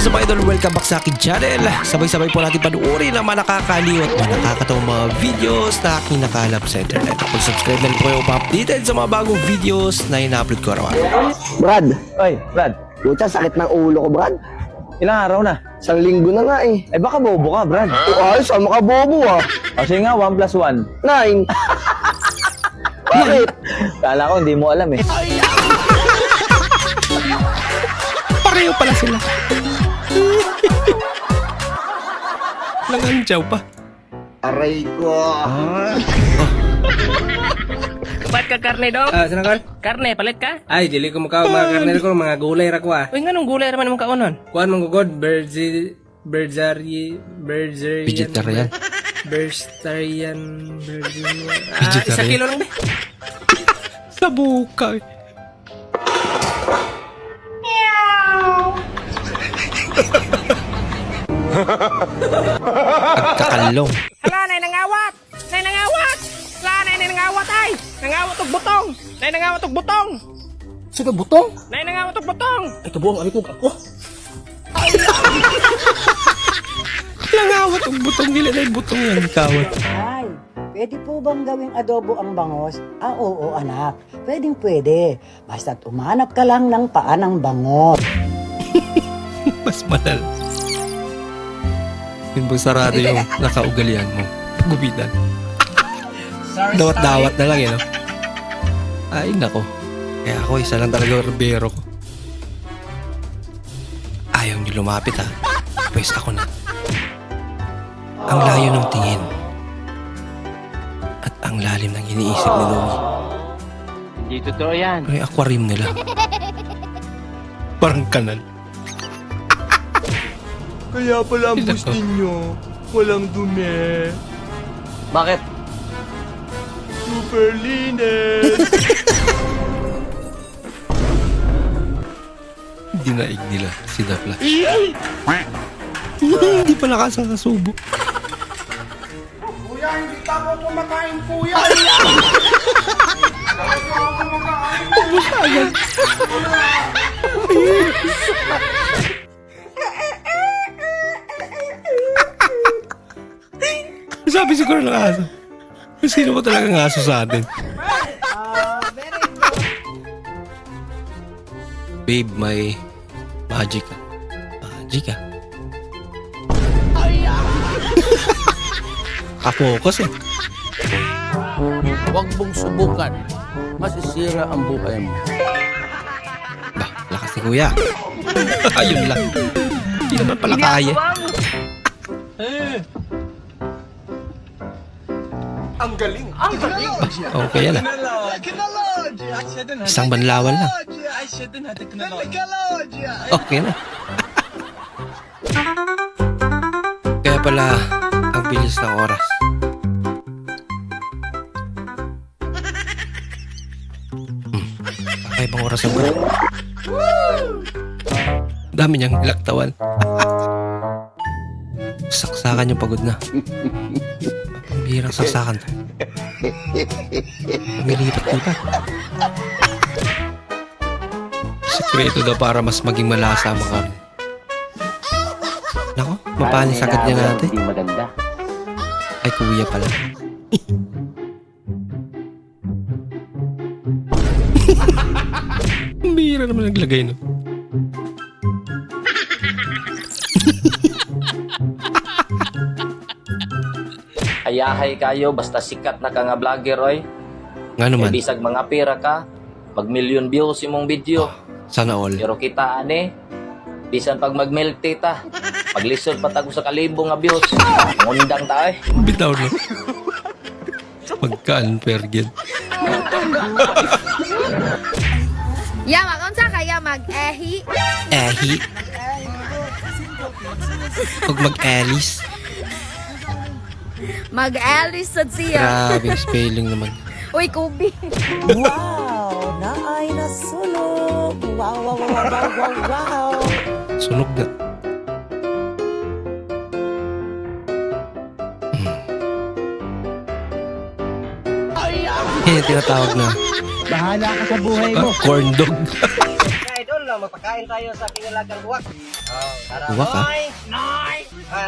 is up, idol? Welcome back sa akin channel. Sabay-sabay po natin panuorin ang mga nakakaliw at mga nakakatawang mga videos na aking nakalap sa internet. Kung subscribe na rin po kayo pa-updated sa mga bagong videos na ina-upload ko araw. Brad, Oy, Brad, puta, sakit ng ulo ko, Brad. ilang araw na? 1 linggo na nga eh. Eh baka bobo ka, Brad. Ay, sama ka bobo ah. O sige nga, 1 plus 1. 9. Bakit? Kala ko hindi mo alam eh. Pareho pala sila. Langantyaw pa. Aray ko. Ba't ka karne daw? Saan ka? Karne, palit ka? Ay, dili ko makaw mga karne ko, mga gulay ra ko ah. Uy, nga nung gulay naman mong kaunon. Kuan mong gugod, Vegetarian. Vegetarian, Virginia. Isa kilo lang ba? Sa buka. Pagkakalong. Ala, nay nangawat! Nay nangawat! Ala, nay nangawat ay! Nangawat og butong! Nay nangawat og butong! Sige, butong. Nay nangawat og butong! Ay, kabuang alikog ako. Langawat ang butong nila na yung butong yan. Kawat. Ay, pwede po bang gawing adobo ang bangos? Ah, oo anak. Pwedeng pwede. Basta't umanap ka lang ng paa ng bangos. Mas madal. Yung bang sarado yung nakaugalian mo. Pagupitan. Dawat-dawat na lang yun. Ay, nako. Kaya ako, isa lang talaga yung rebero ko. Ayaw niyo lumapit ha. Pwes ako na. Ang layo ng tingin. At ang lalim ng iniisip ni Louie. Hindi totoo yan. Pero yung aquarium nila. Parang kanal. Kaya pala ang bus ninyo, walang dumi. Bakit? Super linis. Dinaig nila si The Flash. Hindi pa nakasang kasubo. Kuya, hindi pa ako kumakain, kuya. Ubus agad. Sabi siguro ng aso. Sino ba talagang aso sa atin? Babe, may magic ka. Magic ka. Kapokus eh. Huwag mong subukan. Masisira ang buhay mo. Bah, lakas ni kuya. Ayun lang. Hindi naman pala kaya. Ang galing. Okay yan ah. Isang banlawan lang. Okay na. Kaya pala, ang bilis ng oras. Kakaibang oras ang ba? Dami niyang ilaktawan. Saksakan yung pagod na. Ang bihirang saksakan to. Lumilipat-lipat. Sekreto daw para mas maging malasa ang karne. Nako, mapanis agad niya natin. Hindi maganda. Ay, kuya pala. Ang bihira naman naglagay no. Ayahay kayo basta sikat na ka nga vlogger oy. Nga naman, Bisag mga pera ka, mag-million views imong video. sana all. Pero kita ani, bisan pag mag-melty ta, maglisod pa tago sa kalibo nga views. Ngundang ta eh. Bitaw no. Pagka-unfair yan. Yamag, unsa kaya mag-ehi? Ehi. Huwag mag-Alice. Mag-Alice sad siya. Grabe yung spelling naman. Uy, Kubi. Wow, naay nasunog. Wow, wow, wow, wow, wow, wow. Sunog na. Yan yung tinatawag na Bahala ka sa buhay mo. corn dog. Idol, magpakain tayo sa kinalagang buwak. Uwak ah.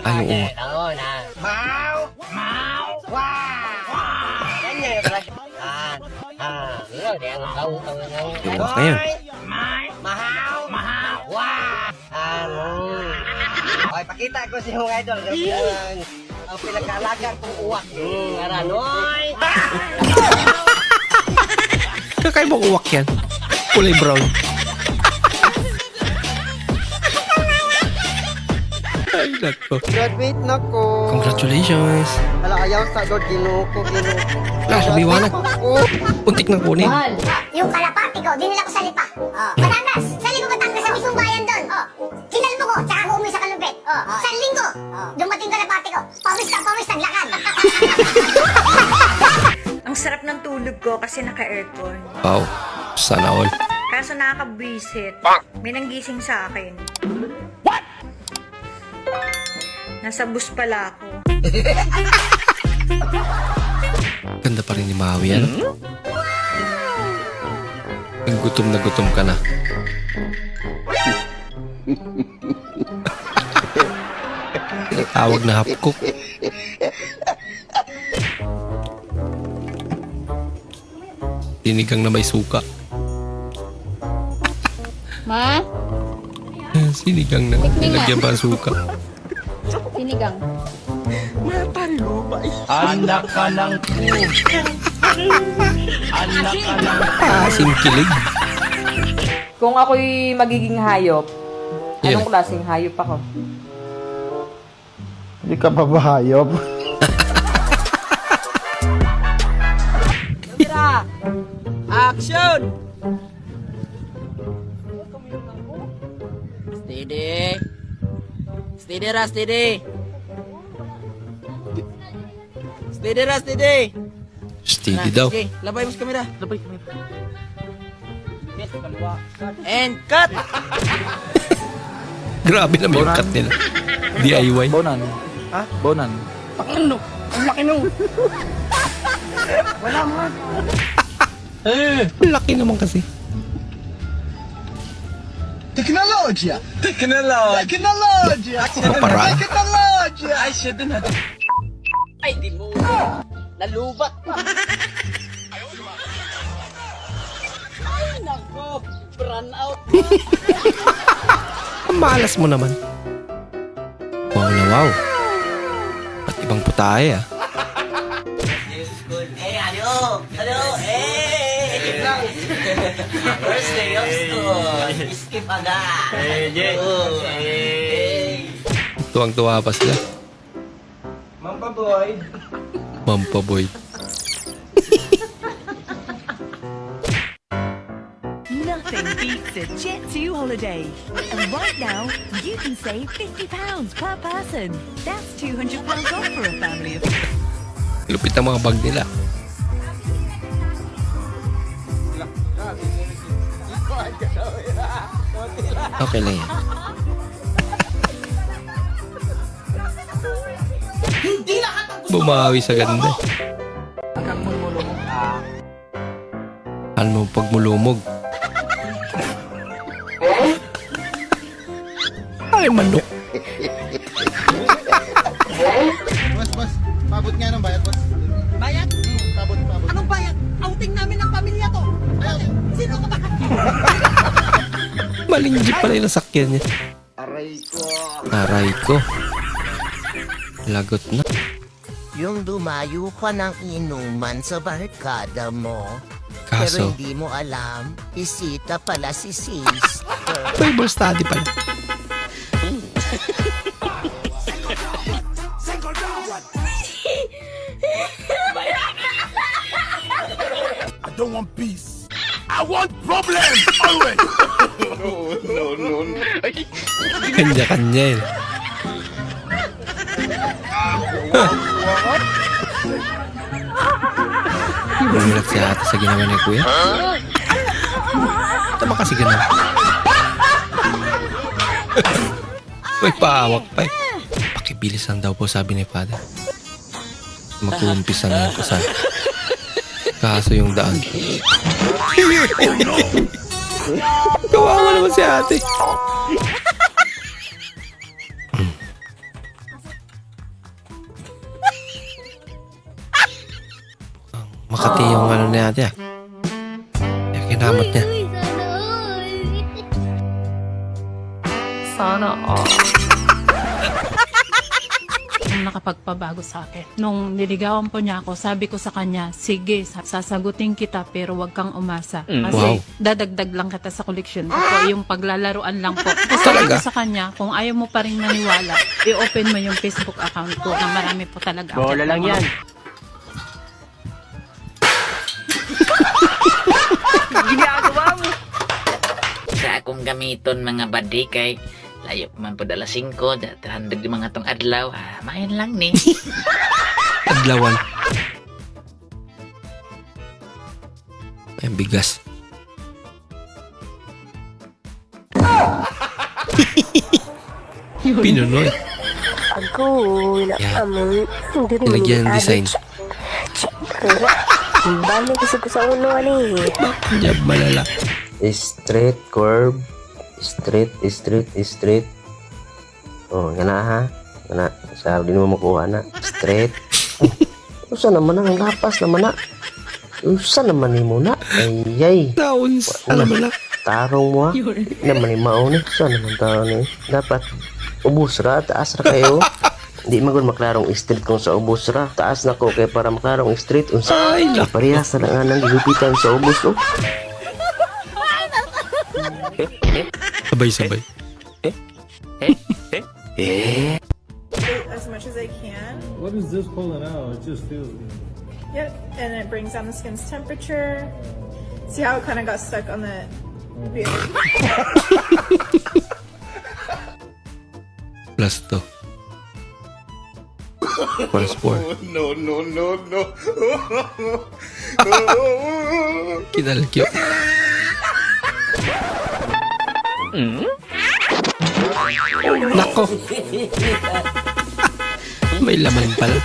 Ay, uwak. Uwak na yan. Ay, pakita ko si Hong Idol. Ang pinagkalagan kong uwak. Aranoy! Kakaibang uwak yan. Kulay brown. Ay, nako. Graduate na ko. Congratulations. Hala, ayaw sa Lord, ginuko. Lumiwanag. Untik na kunin. Yung kalapati ko, dinala ko sa Lipa. Batangas! Sa Lipa, Batangas, sa mismong bayan doon. Kinalbo ko, tsaka ko umuwi sa Kalumpit. Sa linggo, dumating kalapati ko. Pawis, naglakad. Ang sarap ng tulog ko kasi naka-aircon. Wow. Sana all. Kaso nakakabwisit. May nanggising sa akin. Nasa bus pala ako. Ganda pa rin ni Maui, ano? Ang gutom na gutom ka na. Tawag na hapkok. Sinigang na may suka. Ma? Sinigang na nilagyan pa ang suka. Sinigang. Anak ka ng Singkilig. Kung ako'y magiging hayop, Yeah. anong klaseng hayop ako? Hindi ka pa ba hayop? Action! Steady. Steady ra, steady. Steady ra, steady. Steady daw. Sige, labay mo sa kamera. Labay. And cut! Grabe naman yung cut nila. DIY. Bonan. Ha? Bonan. Ano? Ang laki nung... Laki naman kasi. Teknolojya! Maparaan. Ay, di mo. Nalubat pa. Ay, nako. Run out. Ang malas mo naman. Wow na wow. At ibang putahe ah. First day of school. Skip agad. Tuwang-tuwa pa sila. Mampa boy. Mampa boy. Nothing beats a Jet2 holiday. And right now, you can save £50 per person. That's £200 off for a family of... Lupit ang mga bag nila. Okay lang yan. Bumawi sa ganda. Ano mo pag mulumog? Ay, manok. Boss. Pabot nga ng bayad, boss. Bayad? Pabot. Anong bayad? Outing namin ng pamilya to. Sino ka ba? Maling jeep pala yung nasakyan niya. Aray ko. Lagot na. Yung dumayo ka ng inuman sa barkada mo. Pero Kaso, hindi mo alam, isita pala si sis. Bible study pala. I don't want peace. I want problems always. Kanya-kanya yun. Bumulak si ate sa ginawa ni kuya. Tama kasi ganun. May paawak pa eh. Pakibilisan daw po sabi ni Father. Mag-uumpisa na yung kasal. Kaso yung daan. Kawawa naman si ate. na natin ah. Kinamot niya. Sana all. Nakapagpabago sa akin. Nung niligawan po niya ako, sabi ko sa kanya, sige, sasagutin kita pero wag kang umasa. Kasi dadagdag lang kita sa collection ko. Yung paglalaruan lang po. Kasi sabi ko sa kanya, kung ayaw mo pa rin maniwala, i-open mo yung Facebook account ko na marami po talaga. Bola lang yan. Ginagawa mo. Sa akong gamiton mga badi kay layo man po dala 5, 300 yung mga tong adlaw. Main lang ni. Adlawan. Ay, bigas. Pinunoy. Ako, Yan. hindi Nilagyan ng design. Balik kasi ko sa ulo, Jab malala. Straight, curve. Straight. Oh, yan na ha. Yan na. Sabi din mo makuha na. Straight. Usa naman ang lapas naman na. Usa naman ni mo na. Ay. Taon sa naman lang. Tarong mo ha. Naman ni maon eh. Usa naman tarong eh. Dapat ubus ra. Taas ra kayo. Hindi magod maklarong street kung sa ubus ra. Taas na ko kay para maklarong street. Unsa? Ay, lak. Parehas na nga nang gigupitan sa ubus oh. Sabay-sabay. As much as I can. What is this pulling out? It just feels good. Yep, and it brings down the skin's temperature. See how it kind of got stuck on the beard? Plus 2. Plus 4. No. Kinalkyo. Nako. May laman pala.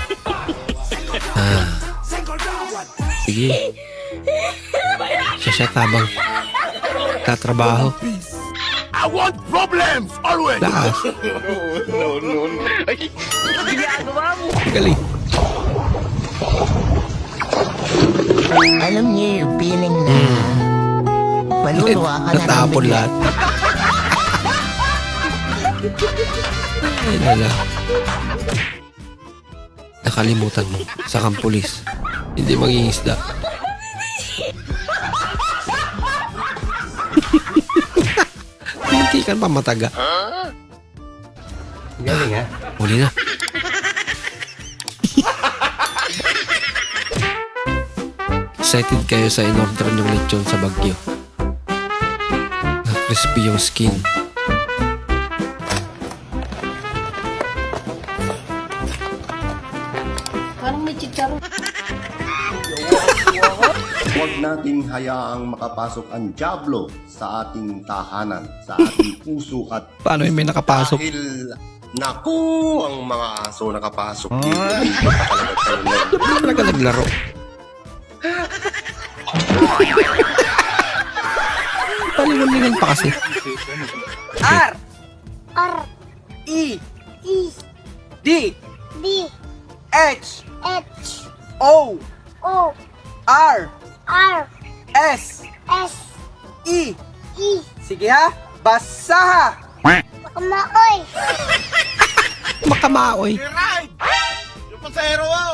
Sige. Siya tabang tatrabaho. I want problems always. Lakas. No. Ginagawa mo. Galing. Alam niyo yung feeling na maluluwa ka na ng Natapon bigla. lahat. Ay, lala. Nakalimutan mo sa kampulis. Hindi maging isda. Hindi ka pa mataga. Galing ha? Huli na. Excited kayo sa in-order yung lechon sa Baguio. Na-crispy yung skin. Parang may chicharo. Huwag nating hayaang makapasok ang diablo sa ating tahanan, sa ating puso at Paano yung may nakapasok? dahil naku, ang mga aso nakapasok dito. Hindi pa talaga tayo Talaga naglaro. Palingan-lingan pa kasi. R. R, E. E, D. D, H. H, O. O, R. R, S. S, E. E, Sige ha. Basa ha. Makamaoy, Makamaoy. Yung pasahero ko!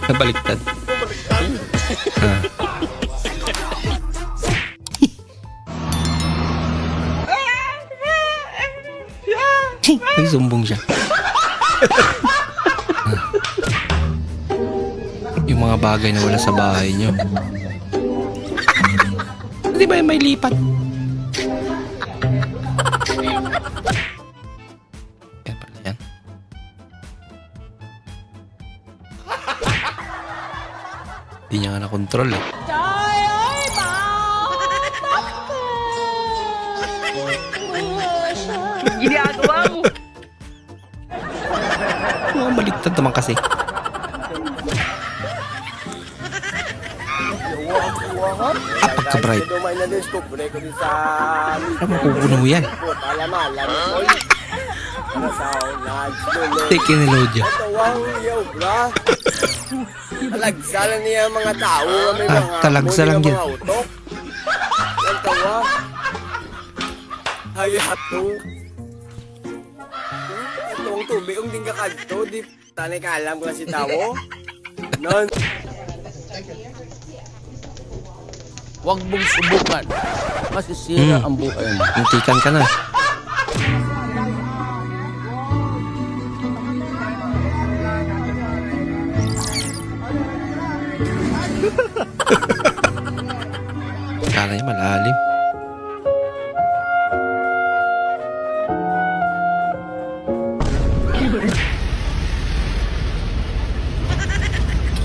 Nabaliktad. Nagsumbong siya. Yung mga bagay na wala sa bahay nyo. Di ba yung may lipat? Yan pala yan. Di niya nga na-control eh. Ginagawa mo. Mga baliktad naman kasi. Pagka-bright. Ano makukuno mo yan? Take in Elodia. Talagsalan niya mga tao. May Talagsa lang yun. utok. Nagtawa. Hayato. Itong tubig, kung di ka kadto, di tanay ka alam kung si tao. Non. Huwag mong subukan. Masisira ang buhay mo. Muntikan ka na. Kala niya malalim.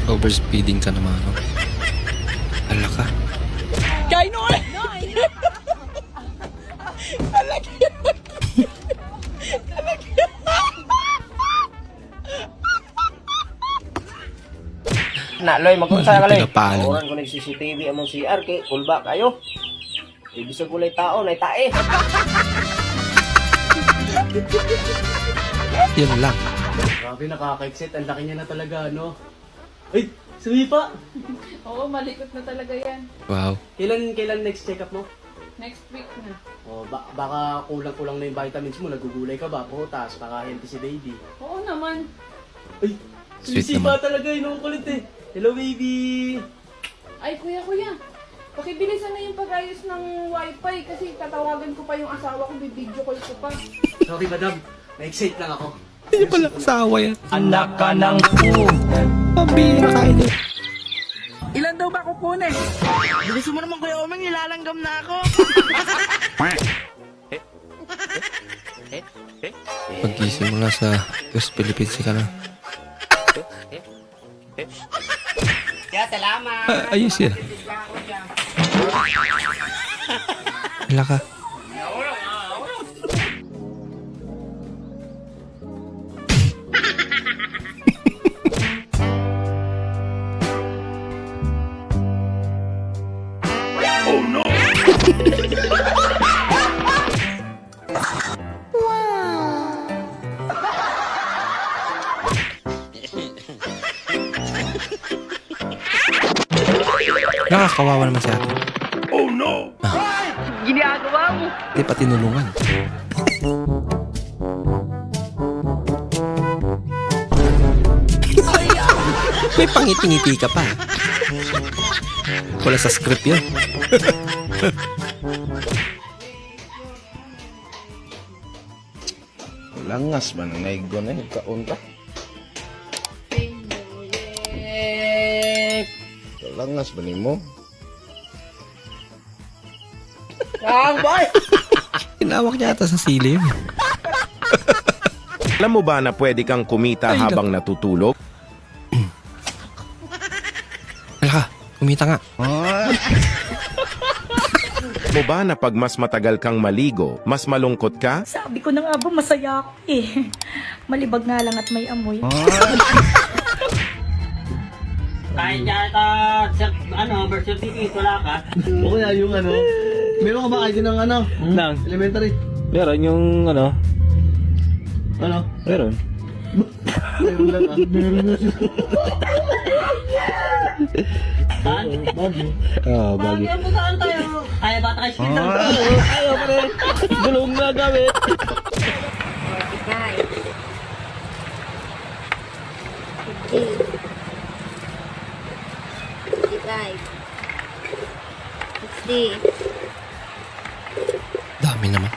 Overspeeding ka naman, no? Ala ka. Naloy, magkunsa ka lang. Pinapalan. Orang ko nag-CCTV among CR kay kulba kayo. Ibig kulay tao, nay tae. Yun lang. Grabe, nakaka-excite. Ang laki niya na talaga, no? Ay, sumipa! Oo, malikot na talaga yan. Wow. Kailan next check-up mo? Next week na. O, baka kulang-kulang na yung vitamins mo. Nagugulay ka ba? Putas, baka healthy si baby. Oo naman. Ay, Sweet sumisipa naman. talaga yun. Ang kulit eh. Hello, baby! Ay, kuya. Pakibilisan na yung pag-ayos ng wifi kasi tatawagan ko pa yung asawa ko, bibidyo call ko pa. Sorry, madam. Na-excite lang ako. Hindi pala asawa yan. Anak ka ng Pambira ka ito. Ilan daw ba kukunin? Bilis mo naman Kuya Omeng, nilalanggam na ako. Pag-gising mo na sa West Philippines ka na. Kaya salamat. Ayos yan. Ala ka. Nakakawawa naman siya. Oh no! Ginagawa mo. Hindi pa tinulungan. May pangiti-ngiti ka pa. Wala sa script yun. Langas man ang naigo na yung kaunta. Langas ba ni mo? Ang boy! Tinawak niya ata sa silim. Alam mo ba na pwede kang kumita Ay, habang natutulog? Ala ka, kumita nga. Mo ba na pag mas matagal kang maligo, mas malungkot ka? Sabi ko na nga ba, masaya ako eh. Malibag nga lang at may amoy. Kahit yata, birth certificate, wala ka. Okay na yung ano. Meron ka ba ID ng ano? Nang? Elementary? Meron yung ano? Ano? Meron. Meron lang ah. Meron na siya. Ah, bagay. Ano saan tayo? Kaya bata kayo sila. Ayaw pa rin. Gulong na gamit. 60. Dami naman.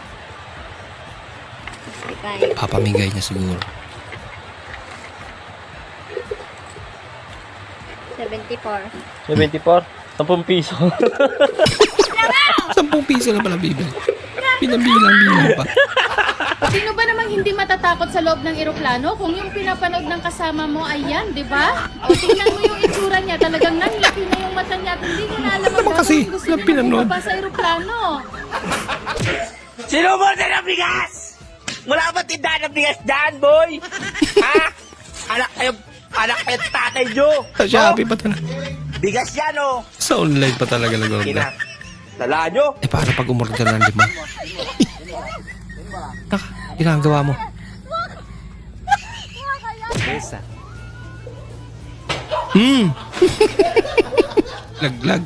65. Papamigay niya siguro. 74. 74? 10 piso. 10 piso na pala bibili. Pinabilang-bilang pa. Sino ba namang hindi matatakot sa loob ng eroplano kung yung pinapanood ng kasama mo ay yan, di ba? O tingnan mo yung itsura niya, talagang nanlaki na yung mata niya at hindi niya na alam Naman kasi, gusto na niya pinanood. bumaba sa eroplano. Sino mo na ng bigas? Wala ba tindahan ng bigas dyan, boy? Ha? Anak kayo tatay nyo. Sa Shopee pa talaga. Bigas yan, oh. Sa online pa talaga nag-order. Tala nyo. Eh paano pag umorder ka ng 5? Naka, ginagawa mo. sorpresa. Laglag.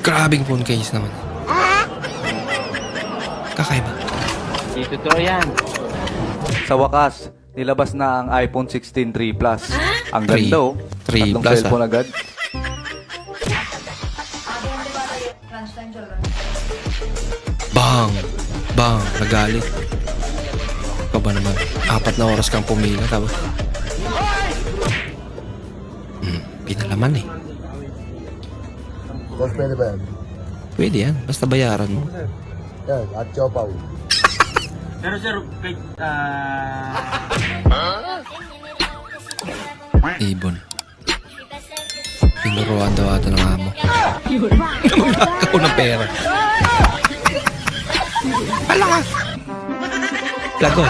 Grabing phone case naman. Kakaiba. Di totoo yan. Sa wakas, nilabas na ang iPhone 16 3 Plus. Ang 3 ganda oh. 3 Tatlong Plus, cellphone agad. Bang! Bang! Nagalit. Ikaw ba naman? 4 na oras kang pumila, tapos... pinalaman eh. Boss, pwede ba yan? Pwede yan, basta bayaran mo. Yan, at chopaw. Pero sir, Ibon. Pinuruan daw ata ng amo. Ako ng pera. Wala ka! Lago.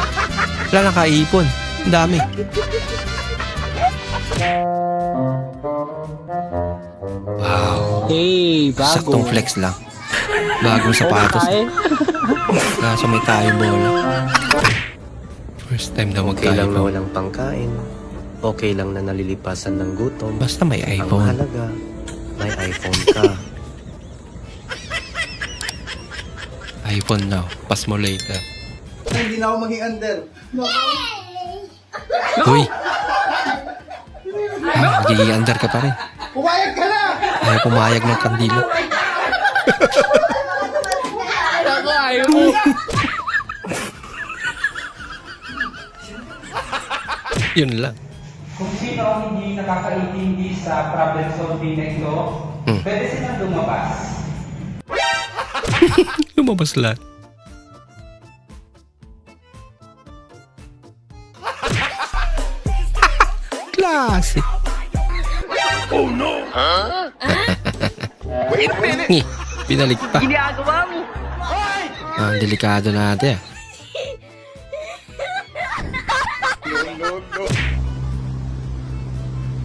Wala na kaipon. Ang dami. Wow. Hey, bago. Saktong flex lang. Bagong sapatos. Nasa may tayong bola. First time daw Okay lang na magkaipon. walang pangkain. Okay lang na nalilipasan ng gutom. Basta may Ang iPhone. mahalaga, may iPhone ka. iPhone now. Pass mo later. Hindi na ako maging under. Uy! Magiging under ka pa rin. Pumayag ka na! Ayaw pumayag ng kandilo. Ayaw mo. Yun lang. Kung sino ang hindi nakakaintindi sa problem solving na ito, pwede silang lumabas. Lumabas lahat. Klase. Oh no! Wait a minute! Pinalik pa. Ginagawa mo! Ang delikado natin.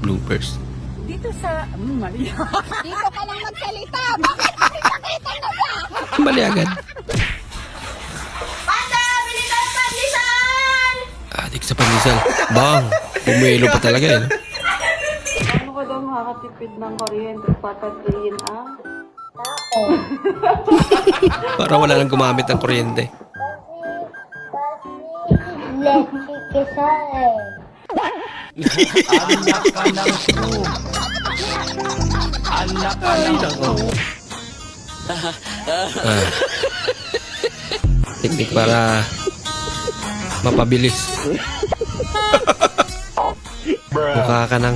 Bloopers. Dito sa... mali. Dito ka lang magsalita. Bakit nakita na ba? Mali agad. Panda! Bilisan! Pandisan! Adik sa pandesal. Bang! Pumelo pa talaga eh. No? Paano ka daw makakatipid ng kuryente? Patatliin ang... Para wala nang gumamit ng kuryente. Anak ka ng soup. Anak ka ng soup. Teknik para mapabilis. Mukha ka ng...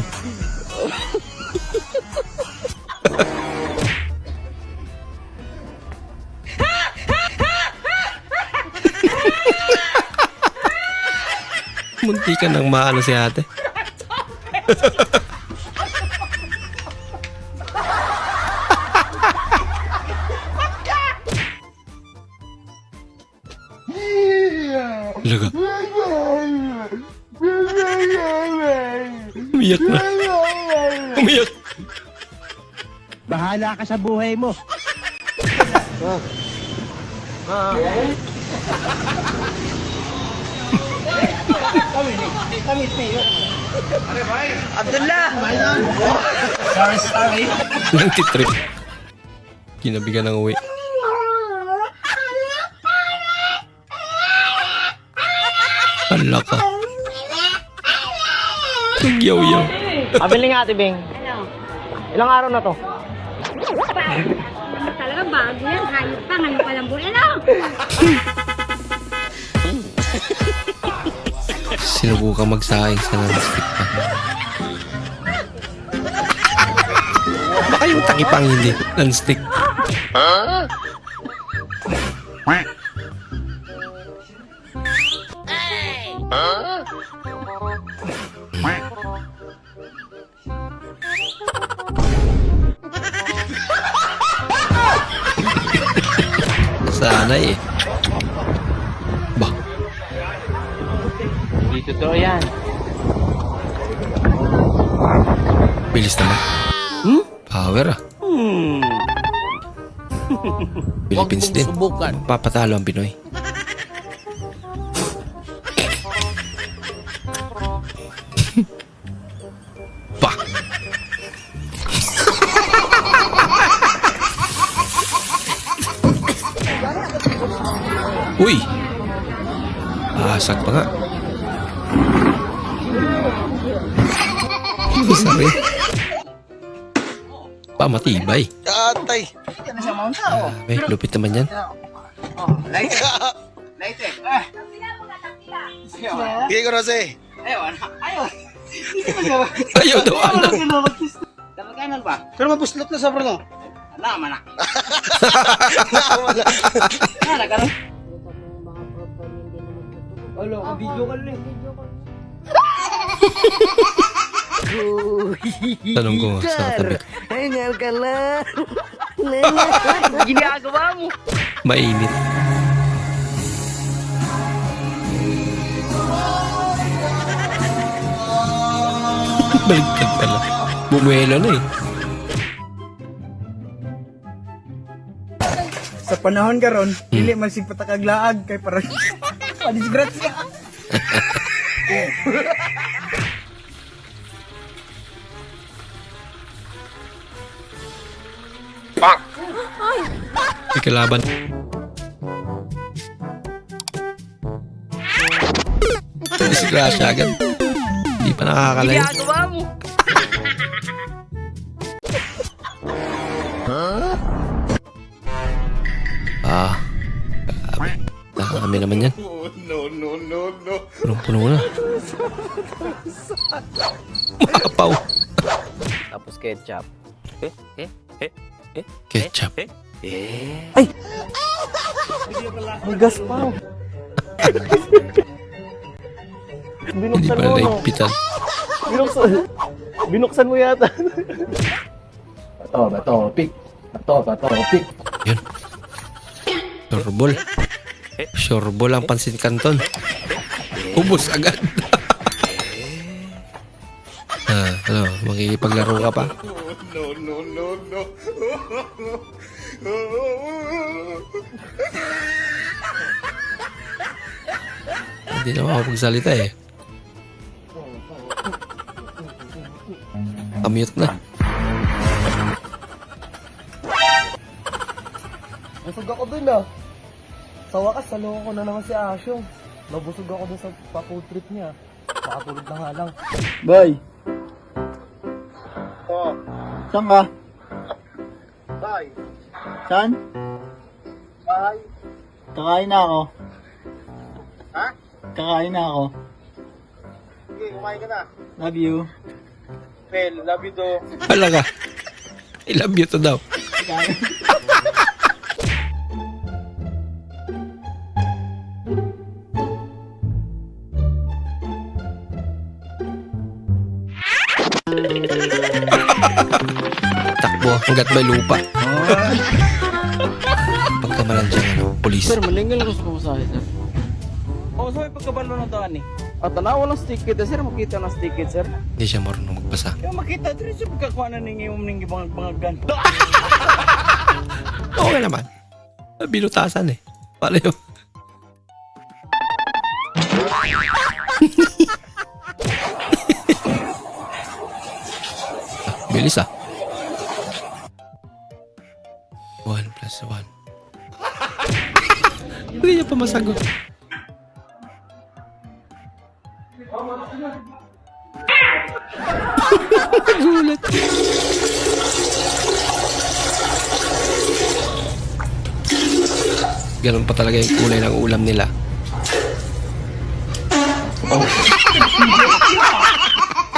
Munti ka nang maano si ate. Laga. Umiyak na. Umiyak. Bahala ka sa buhay mo. Abdullah! Sorry. Nagtitrip. Kinabigan ng uwi. Hala ka. Nagyaw-yaw. Pabili nga, Ate Bing. Ilang araw na to? Talaga bago yan. Hayop pa. Ngayon pa lang buhay. Ano? Sinubukan magsaing sa non-stick pa. Baka yung takipang hindi. Non-stick. Sana eh. Bah. Di totoo yan. Bilis naman. Power ah. Philippines din. Subukan. Papatalo ang Pinoy. Uy! Asag pa nga. Sorry. Pamatibay. Atay. May lupit naman yan. Light. Light eh. Sige ko Rose. Ayaw daw, anak. Kamag-anak ba? Pero mabuslot na sa no? Nama na. Nama na. Alo, ka-video ka lang. Tanong ko sa katabi. Hingal ka lang. Ginagawa mo. Mainit. Baliktad pala. Bumuelo na eh. Sa panahon karon, dili man sig patakaglaag kay para padisgrasya. May kalaban. Disgrasya agad. Hindi pa nakakalay. Ginagawa mo. Ah. Grabe. Nakakami naman yan. No. Punong-puno na. Makapaw. Tapos ketchup. Ketchup. Ay! May gas pa. Hindi Binuksan pala mo, no? naigpitan. Binuksan mo yata. Bato, pick. Bato, pick. Yun. Shorbol. Shorbol ang pansit canton. Ubus agad. Ano, makikipaglaro ka pa? No. Hindi naman ako magsalita eh. Amute na. Busog ako dun ah. Sa wakas, salungo ko na naman si Asyong. Nabusog ako dun sa pa-food trip niya. Makatulog na nga lang. Boy. Oh. Saan ka? Bye. Saan? Bye. Kakain na ako. Ha? Kakain na ako. Sige, kumain ka na. Love you. Well, love you too. Wala ka. I love you to daw. Takbo hanggat may lupa. Pagkamalan dyan, ano, polis. Sir, malinggal ko sa pamasahe, sir. Oo, so may pagkabalo ng daan eh. At tanaw walang sticket, sir. Makita ng sticket, sir. Hindi siya marunong magbasa. Yung makita, sir, siya pagkakuha na ng ibang bangagan. Okay naman. Binutasan eh. Paano yun? Bilis ah. 1 plus 1. Hindi niya pa masagot. Gulat. Ganun pa talaga yung kulay ng ulam nila. Oh.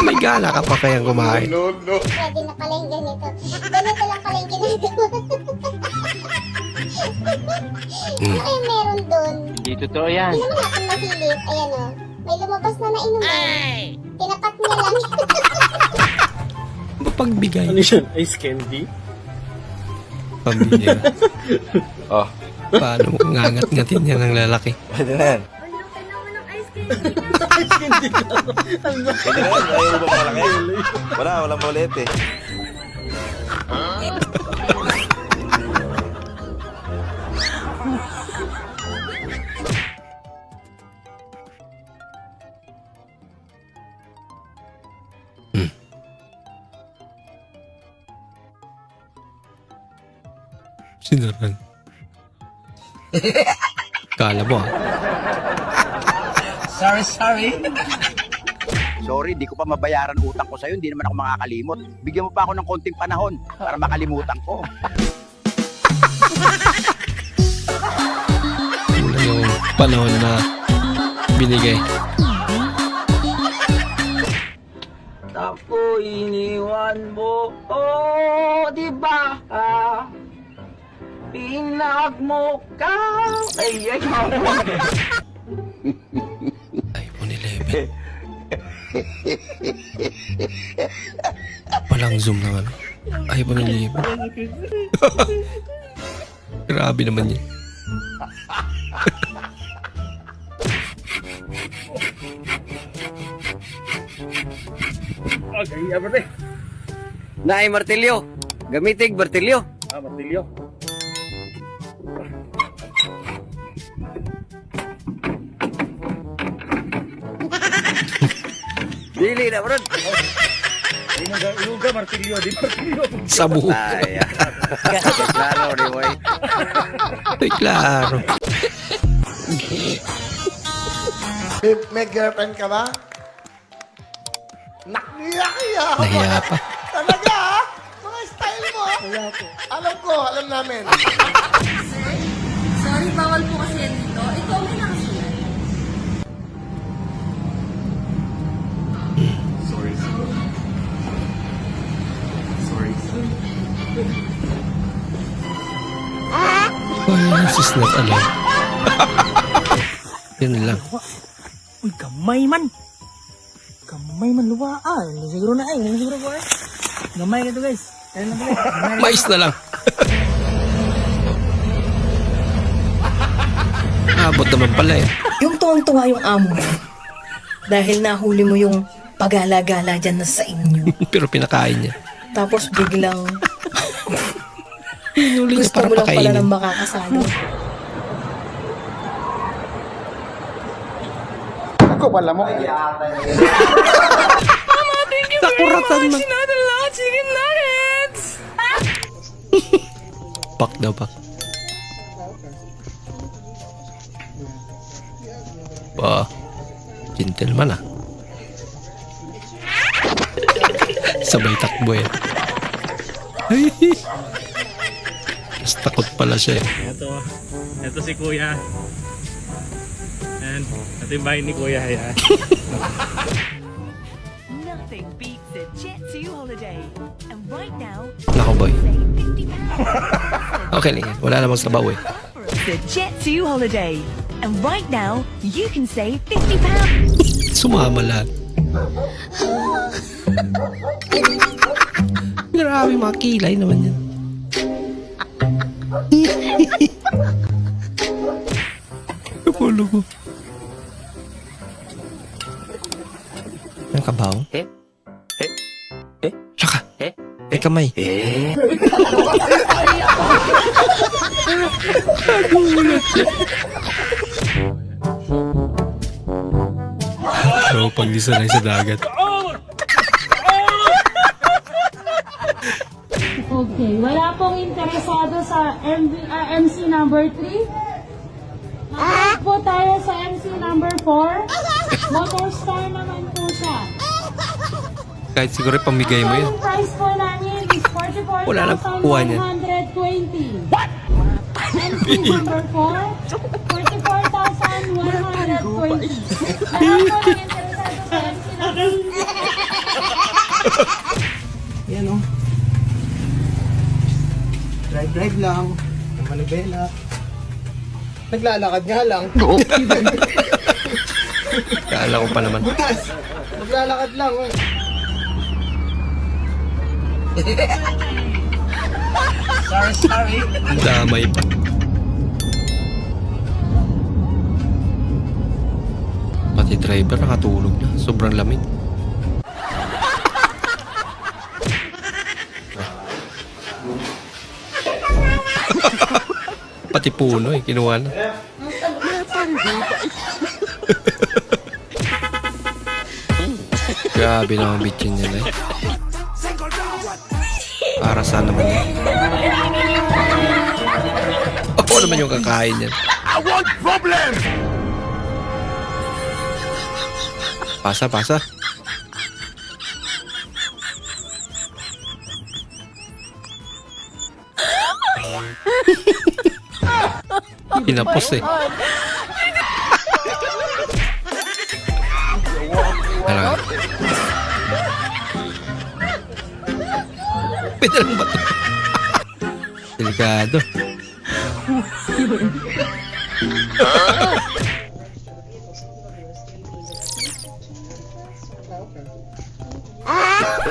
May gana ka pa kayang kumain. Pwede na pala yung ganito. Ganito lang pala yung ginagawa. Ano kayong meron dun? Hindi totoo yan. Hindi naman natin masilip. Ayan o. May lumabas na inumin. Tinapat niya lang. Pagbigay. Ano yun? Ice candy? Pambigay. Oh. Paano mo ngangat-ngatin yan ng lalaki? Pwede na yan. Ice candy ka. Pwede na yan. Ayaw ba malaki? Walang maliit eh. Sinaran. Kala mo, Sorry. Sorry, di ko pa mabayaran utang ko sa'yo. Hindi naman ako makakalimot. Bigyan mo pa ako ng konting panahon para makalimutan ko. Wala yung panahon na binigay. Ako iniwan mo, oh, di ba? Pinag mo ka. Ay. iPhone 11. Walang zoom naman. iPhone 11. Grabe naman yun. Okay, abarte. Naay martilyo. Gamitig martilyo. Martilyo. Dili na, bro. Inuga, martilyo, di martilyo. Sa buhok. Ay, klaro, di boy. Ay, klaro. May girlfriend ka ba? Nakiya ako. Nahiya pa. Talaga ha? Mga style mo ha? Alam ko, alam namin. Sorry, bawal po kasi yan dito. Ikaw may nakasulat. Ay, sus not alam. Yun lang. Uy, gamay man. Gamay man, luwa. Siguro na ay. Siguro po eh. Gamay ka to guys. Ayun lang pala. Mais na lang. Abot naman pala eh. Yung tuwang-tuwa yung amo mo. Dahil nahuli mo yung pagala-gala dyan na sa inyo. Pero pinakain niya. Tapos biglang Hinuli niya gusto para mo lang pala pakainin. ng makakasalo. Ako pala mo. Nakuratan na. Pak daw, pak. Bah, gentleman ah. Sabay takbo eh. Mas takot pala siya eh. Ito si Kuya. Ayan, ito yung bahay ni Kuya. Ayan. Nothing beats a Jet 2 holiday. And right now, Nako boy. Okay lang yan. Wala namang sabaw eh. the Jet 2 holiday. And right now, you can save £50. Sumama lahat. Grabe mga kilay naman yan. Kapalo ko. Ang kabaw? Tsaka. Kamay. Nagulat siya. So, pag di sanay sa dagat. Okay, wala pong interesado sa MC number 3. Nakapag po tayo sa MC number 4. Motorstar naman po siya. Kahit siguro pamigay mo yun. Ang price po namin is Wala na kukuha niyan. 44,120. MC number 4, 44,120. Wala pong interesado sa MC number 3. Yan o. Drive lang. Manibela. Naglalakad nga lang. Kala ko pa naman. Butas! Naglalakad lang. Sorry. Damay pa. Pati driver nakatulog na. Sobrang lamig. Pati puno eh. Kinuha na. Grabe naman bitchin niya na eh. Para saan naman yan? Ako naman yung kakain yan. I want problem! Pasa, pasa. Pinapos eh. Talaga. Pwede lang ba ito? Delikado.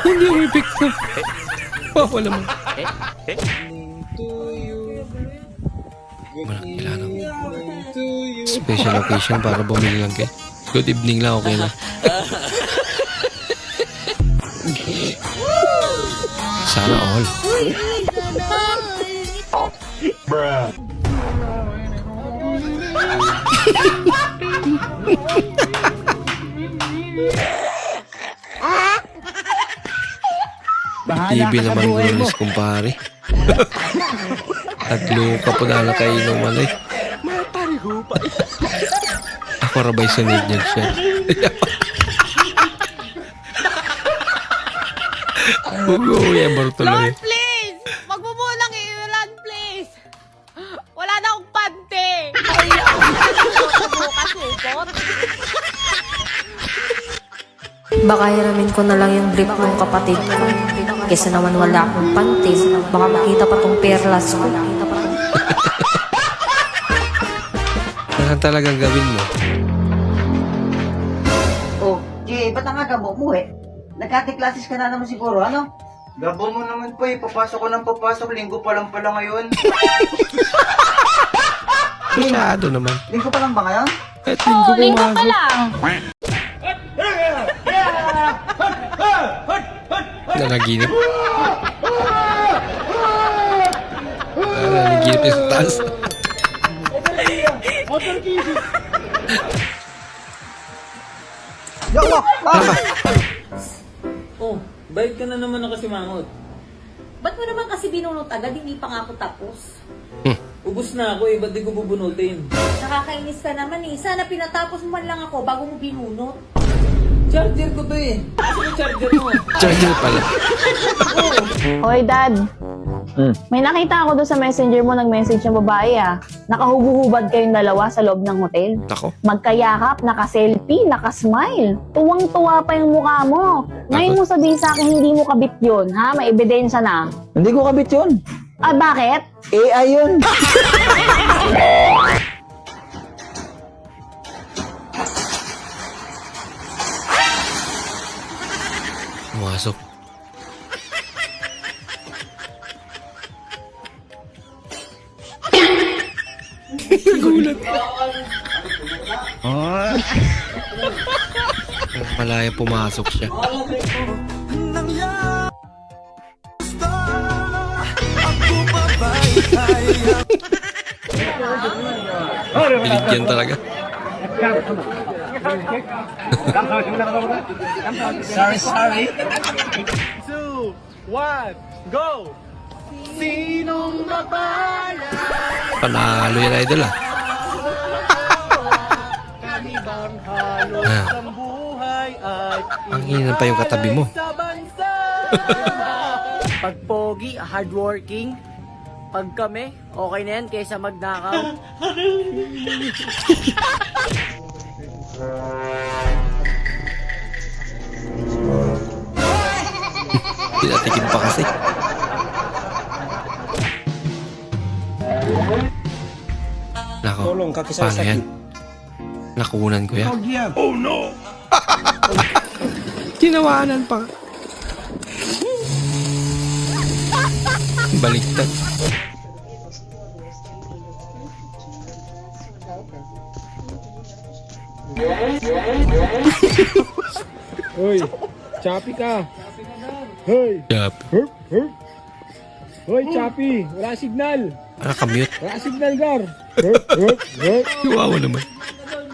Hindi yung epekto. Wala mo. Wala, kailangan special occasion para bumili lang kayo. Good evening lang, okay na. Sana all. Bruh. TV naman gulis, kumpare. Tatlo ka po na nakainom malay. Ako rabay sunod niyan siya. Uy, tuloy. Lord, please! Magbubulang iulan, please! Wala na akong pante! Baka hiramin ko na lang yung brief ng kapatid ko. Kesa naman wala akong panty. Baka makita pa tong perlas ko. Ano talagang gawin mo? Oh, ba't ang aga mo umuwi? Nagkati-classes ka na naman siguro, ano? Gabo mo naman po eh, papasok ko ng papasok, linggo pa lang pala ngayon. Masyado naman. Linggo pa lang ba ngayon? At linggo Linggo pa pumasok. lang! Nanaginip. Nanaginip yung sa taas. Oh, bayad ka na naman na kasi mangot. Ba't mo naman kasi binunot agad? Hindi pa nga ako tapos. Ubus na ako eh, ba't di ko bubunutin? Nakakainis ka naman eh. Sana pinatapos mo man lang ako bago mo binunot. Charger ko to eh. Kasi yung charger mo. Charger pala. Hoy, Dad. May nakita ako doon sa messenger mo, nag-message ng babae Nakahubo-hubad kayong dalawa sa loob ng hotel. Ako. Magkayakap, naka-selfie, naka-smile. Tuwang-tuwa pa yung mukha mo. Ngayon mo sabihin sa akin, hindi mo kabit yun, ha? May ebidensya na. Hindi ko kabit yun. Ah, bakit? AI yun. Pumasok. Gulat. Malaya pumasok siya. Biligyan talaga. Sorry. 2, 1, go! Sinong mapaya? Panalo yan, idol Ang buhay ay Ang hina pa yung katabi mo. Pag pogi, hardworking. Pag kami, okay na yan kaysa magnakaw. Pinatikim pa kasi. Nako, paano yan? Nakunan ko yan. Oh no! Tinawanan pa. Baliktad. Hoy, Chappy ka. Hoy. Chappy. Hoy, Chappy. Wala signal. Naka-mute. Wala signal, Gar. Kawawa naman.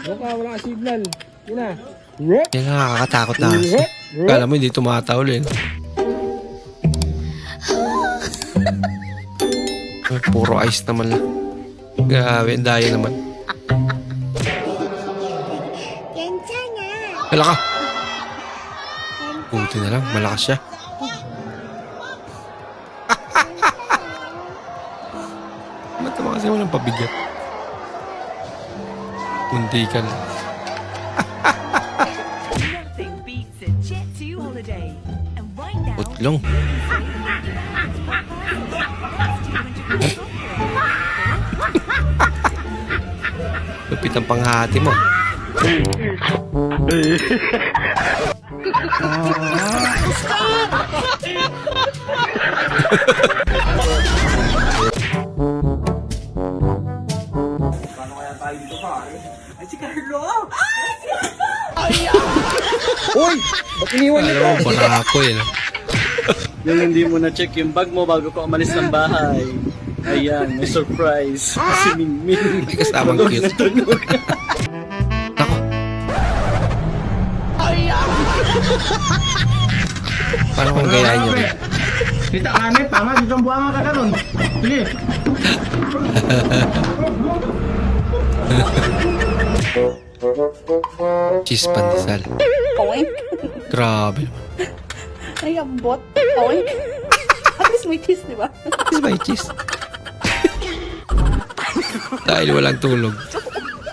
Wala signal. Yun na. Yan ang nakakatakot na kasi. Kala mo hindi tumataol eh. Puro ice naman lang. Grabe, daya naman. Hala ka. Buti na lang, malakas siya. Ba't naman kasi walang pabigat? Kundi ka lang. Nothing beats a Jet 2 holiday. And right now, Putlong. Lupit ang panghati mo. Uy! Ba't iniwan Alam mo, barako yun. Yung hindi mo na-check yung bag mo bago ko umalis ng bahay. Ayan, may surprise. Si Mingming. May kasamang cute. Paano kung gayahin nyo rin? Kita kami, tama, dito ang buwangan ka karon. Sige. Cheese pandesal. Oink. Grabe naman. Ay, ambot. Oink. At least may cheese, di ba? Cheese by cheese. Dahil walang tulog.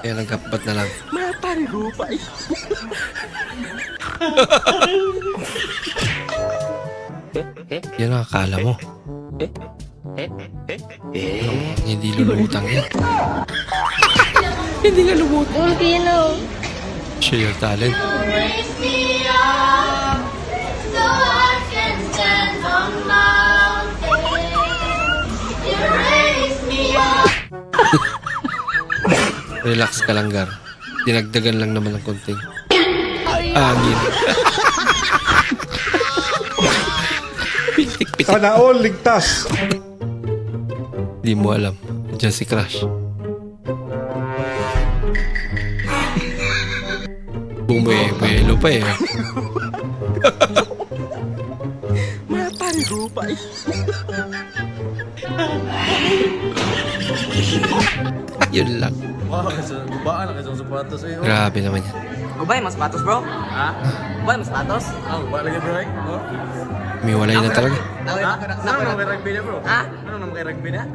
Kaya nagkapat na lang. Maparigupay. Yan ang akala mo. Hindi lulutang yan. Hindi nga lumutang. Volcano. Share your talent. Raise me up so I can stand on mountains. You raise me up. Relax ka lang, Gar. Dinagdagan lang naman ng konting angin. Pitik-pitik. Sana all ligtas. Di mo alam. Diyan si Crush. Bumibelo pa eh. Maparigupay. Yun lang. Wow, gubaan na kasang sapatos eh. Grabe naman yan. Ubay, mas patos, bro. Ha? Ubay, mas patos. Ah, gubaan lagi bro eh. Oh. Umiwalay na talaga. Ano naman kay rugby na bro? Ha? Ano naman kay rugby na?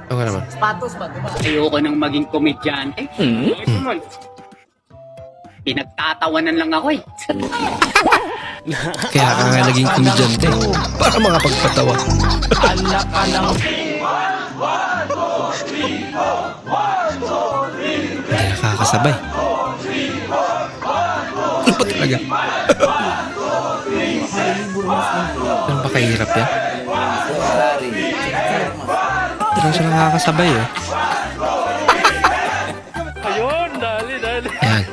Ano ka naman? Patos pa, diba? Ayoko nang maging komedyante. Pinagtatawanan lang ako eh. Kaya ka nga naging komedyante. Para makapagpatawa. Alak ka lang. Hindi nakakasabay. Ano ba talaga? Ano ba kahirap yan? Hindi lang siya nakakasabay eh. Ayun, dali. Yan.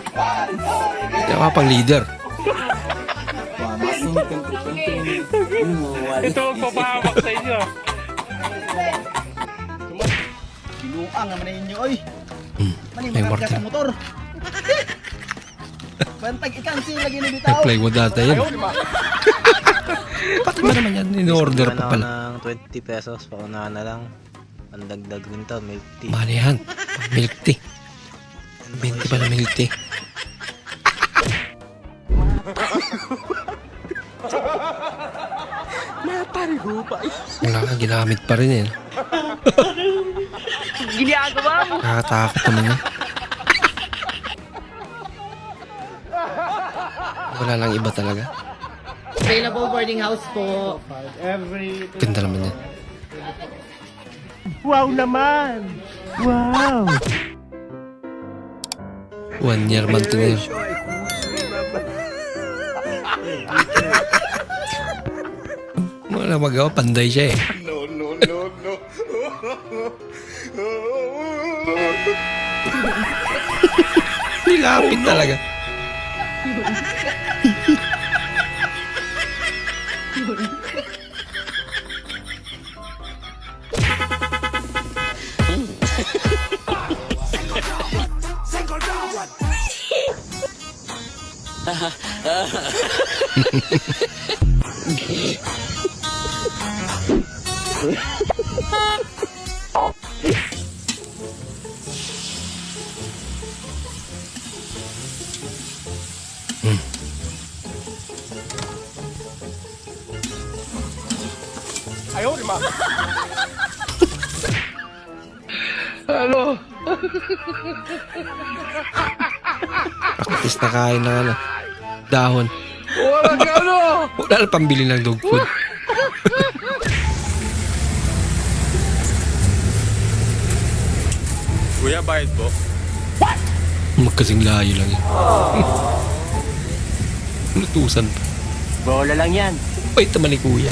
Hindi ako pang leader. Ito magpapahamak sa inyo. Kinuang naman na inyo, oy. May Manimagat ka mortal. sa motor. Bantag i-cancel lagi na May bitaw. plywood data yan. Pati ba naman yan? In-order pa pala. Ng 20 pesos, paunahan na lang. Pandagdag rin to, milk tea. Mahal yan. Pang milk tea. 20 pala milk tea. Maparigupay. Wala kang ginamit pa rin eh. Ginagawa mo. Nakakatakot naman yan. Wala lang iba talaga. Available boarding house po. Ganda naman yan. Wow naman. Wow. 1 year man to na yun. Wala magawa, panday siya eh. No. Nilapit talaga. Ayaw, di ba? Ano? Practice na kain ng ano, dahon. Wala ka ano! Wala na pambili ng dog food. Kuya, bayad po. Magkasing layo lang yun. Lutusan pa. Bola lang yan. Wait naman ni kuya.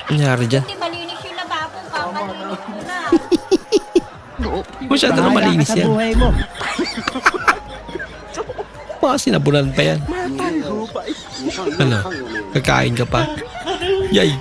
Nangyari dyan? Hindi malinis yung lababo, papalinis ko na. Masyado na malinis yan. mo. Mga sinabunan pa yan. Ano? Kakain ka pa? Yay!